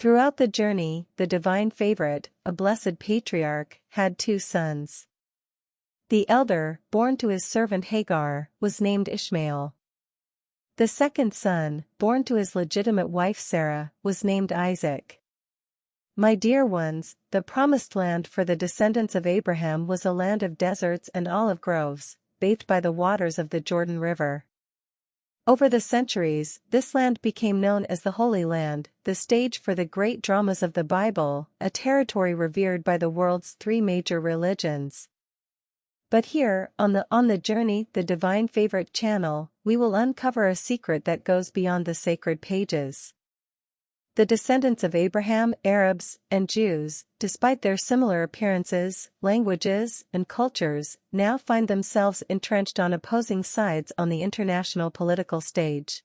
Throughout the journey, the divine favorite, a blessed patriarch, had two sons. The elder, born to his servant Hagar, was named Ishmael. The second son, born to his legitimate wife Sarah, was named Isaac. My dear ones, the promised land for the descendants of Abraham was a land of deserts and olive groves, bathed by the waters of the Jordan River. Over the centuries, this land became known as the Holy Land, the stage for the great dramas of the Bible, a territory revered by the world's three major religions. But here, on the Journey, the Divine Favorite channel, we will uncover a secret that goes beyond the sacred pages. The descendants of Abraham, Arabs, and Jews, despite their similar appearances, languages, and cultures, now find themselves entrenched on opposing sides on the international political stage.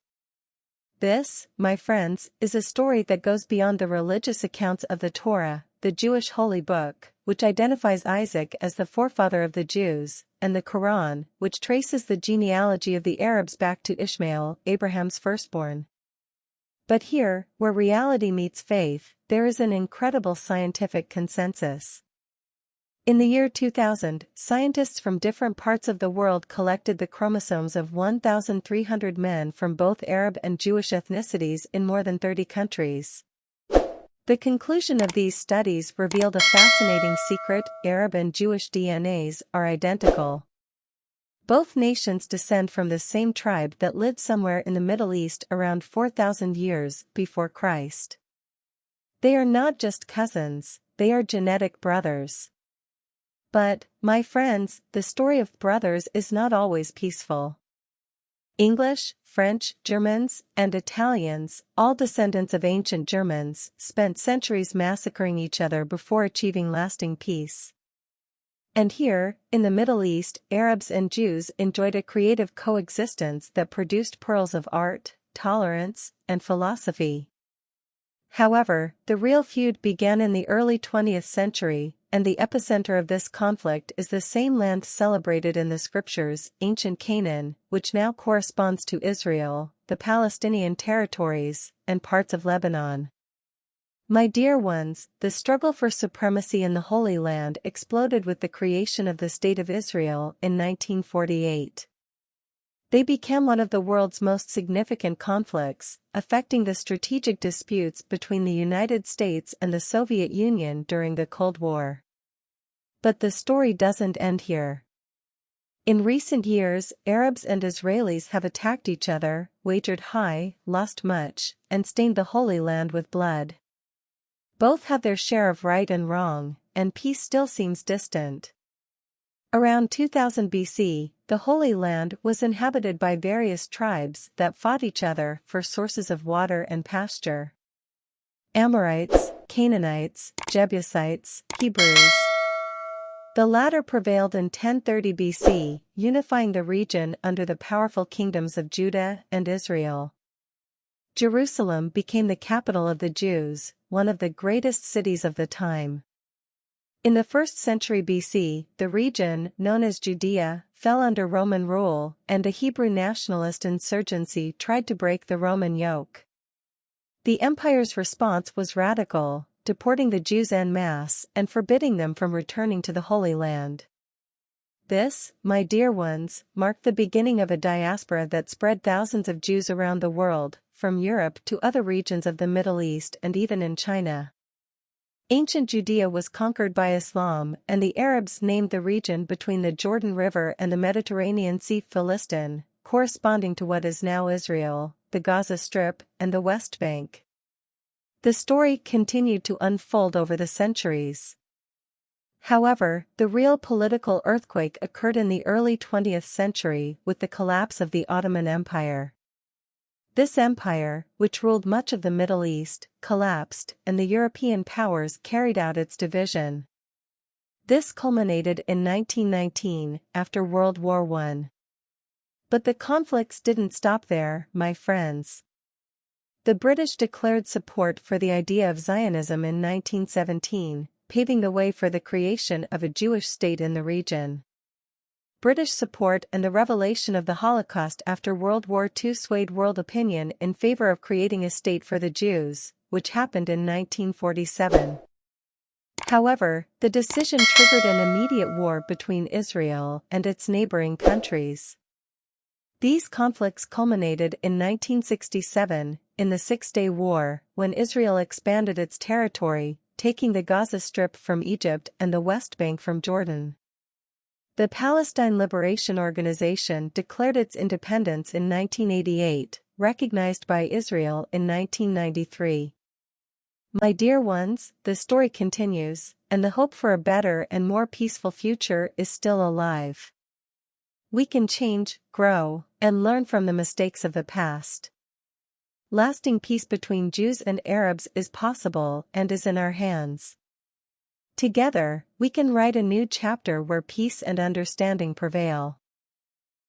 This, my friends, is a story that goes beyond the religious accounts of the Torah, the Jewish holy book, which identifies Isaac as the forefather of the Jews, and the Quran, which traces the genealogy of the Arabs back to Ishmael, Abraham's firstborn. But here, where reality meets faith, there is an incredible scientific consensus. In the year 2000, scientists from different parts of the world collected the chromosomes of 1,300 men from both Arab and Jewish ethnicities in more than 30 countries. The conclusion of these studies revealed a fascinating secret: Arab and Jewish DNAs are identical. Both nations descend from the same tribe that lived somewhere in the Middle East around 4,000 years before Christ. They are not just cousins, they are genetic brothers. But, my friends, the story of brothers is not always peaceful. English, French, Germans, and Italians, all descendants of ancient Germans, spent centuries massacring each other before achieving lasting peace. And here, in the Middle East, Arabs and Jews enjoyed a creative coexistence that produced pearls of art, tolerance, and philosophy. However, the real feud began in the early 20th century, and the epicenter of this conflict is the same land celebrated in the scriptures, ancient Canaan, which now corresponds to Israel, the Palestinian territories, and parts of Lebanon. My dear ones, the struggle for supremacy in the Holy Land exploded with the creation of the State of Israel in 1948. They became one of the world's most significant conflicts, affecting the strategic disputes between the United States and the Soviet Union during the Cold War. But the story doesn't end here. In recent years, Arabs and Israelis have attacked each other, wagered high, lost much, and stained the Holy Land with blood. Both have their share of right and wrong, and peace still seems distant. Around 2000 BC, the Holy Land was inhabited by various tribes that fought each other for sources of water and pasture. Amorites, Canaanites, Jebusites, Hebrews. The latter prevailed in 1030 BC, unifying the region under the powerful kingdoms of Judah and Israel. Jerusalem became the capital of the Jews, one of the greatest cities of the time. In the 1st century BC, the region, known as Judea, fell under Roman rule, and a Hebrew nationalist insurgency tried to break the Roman yoke. The empire's response was radical, deporting the Jews en masse and forbidding them from returning to the Holy Land. This, my dear ones, marked the beginning of a diaspora that spread thousands of Jews around the world, from Europe to other regions of the Middle East and even in China. Ancient Judea was conquered by Islam, and the Arabs named the region between the Jordan River and the Mediterranean Sea Philistin, corresponding to what is now Israel, the Gaza Strip, and the West Bank. The story continued to unfold over the centuries. However, the real political earthquake occurred in the early 20th century with the collapse of the Ottoman Empire. This empire, which ruled much of the Middle East, collapsed, and the European powers carried out its division. This culminated in 1919, after World War I. But the conflicts didn't stop there, my friends. The British declared support for the idea of Zionism in 1917, paving the way for the creation of a Jewish state in the region. British support and the revelation of the Holocaust after World War II swayed world opinion in favor of creating a state for the Jews, which happened in 1947. However, the decision triggered an immediate war between Israel and its neighboring countries. These conflicts culminated in 1967, in the Six-Day War, when Israel expanded its territory, taking the Gaza Strip from Egypt and the West Bank from Jordan. The Palestine Liberation Organization declared its independence in 1988, recognized by Israel in 1993. My dear ones, the story continues, and the hope for a better and more peaceful future is still alive. We can change, grow, and learn from the mistakes of the past. Lasting peace between Jews and Arabs is possible and is in our hands. Together, we can write a new chapter where peace and understanding prevail.